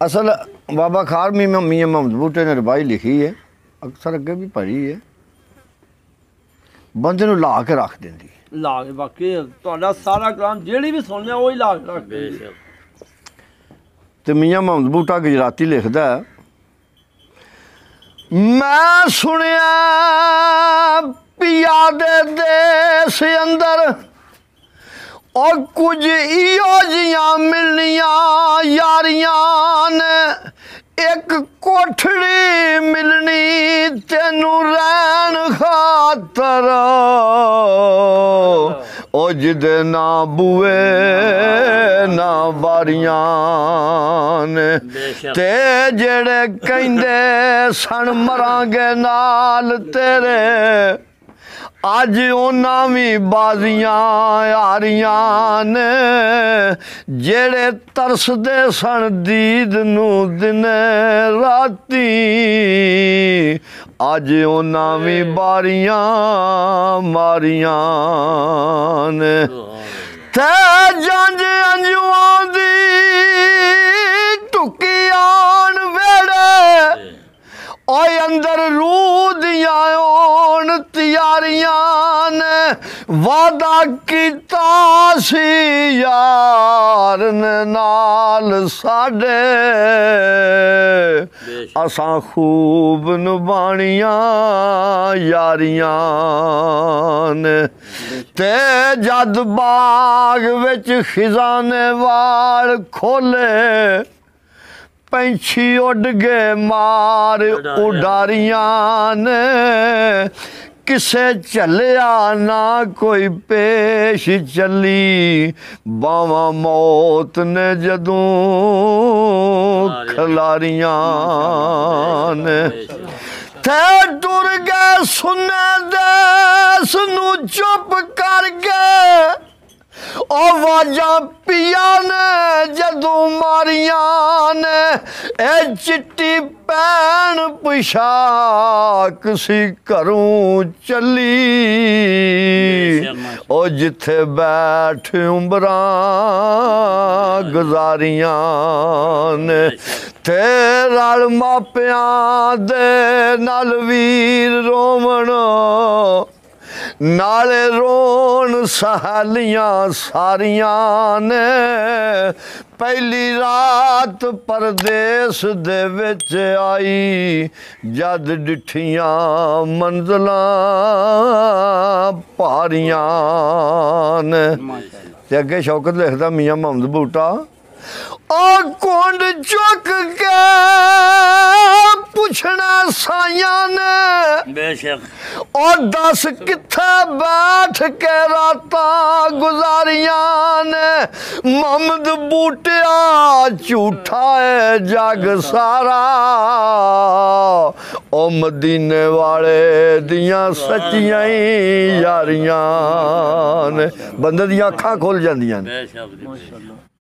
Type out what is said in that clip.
असल बाबा खार मियां मोहम्मद बूटे ने रबाई लिखी है, अक्सर अगे भी पढ़ी है, बंदे नूं ला के रख देंदी। ला के बाकी तुहाडा सारा कलाम जेड़ी भी सुनने ओही ला के रख देंदी। ते मियां मोहम्मद बूटा गुजराती लिखदा है, मैं सुनिया पिया दे देश अंदर और कुछ इो जियां मिलनियां यारियां ने, एक कोठड़ी मिलनी तेनू रहन खातर, ओ जिदे ना बुए ना बारियां ने, ते जेड़े कहंदे सन मरांगे नाल तेरे, अज उन्हां भी बाजियां यारियां ने, जेड़े तरसदे सन दीद नू दिने राती, अज उन्हां भी बारियां मारियां ने, ते जंज अंजुआं दी टुकी आन वेड़े, ओए अंदर रूह दियां ओन तैयारियां ने, वादा कीता सी यार ने नाल साडे, असां खूब निभाणियां यारियां ने, ते जद बाग विच खिजाने वाल खोले, पंछी उड़ गए मार उडारियां ने, किसे चलिया ना कोई पेश चली, बावा मौत ने जदों खलारियां ने, ते टुर गए सुने देस नू चुप कर गए, आवाजा पिया ने जदों मारियां ने, ए चिट्टी पैन पोशाक सी घरों चली, ओ जिथे बैठ उम्बरां गुजारियां ने, ते रल मापियां दे नाल वीर रोवण, नाले रोन सहेलियां सारियां ने, पहली रात परदेस दे विच आई, जद डिठियां मंजिलां भारियां ने। ते अगे शौकत लिखदा मियां मोहम्मद बूटा, ओ कुंड चुक के पुछना साइयां ने, बेशक और दस किथे बैठ के रातां गुजारियां ने, मोहम्मद बूटिया झूठा है जग सारा, ओ मदीने वाले दियां सच्चियां यारियां ने, बंदे दियां अखां खुल जांदियां ने।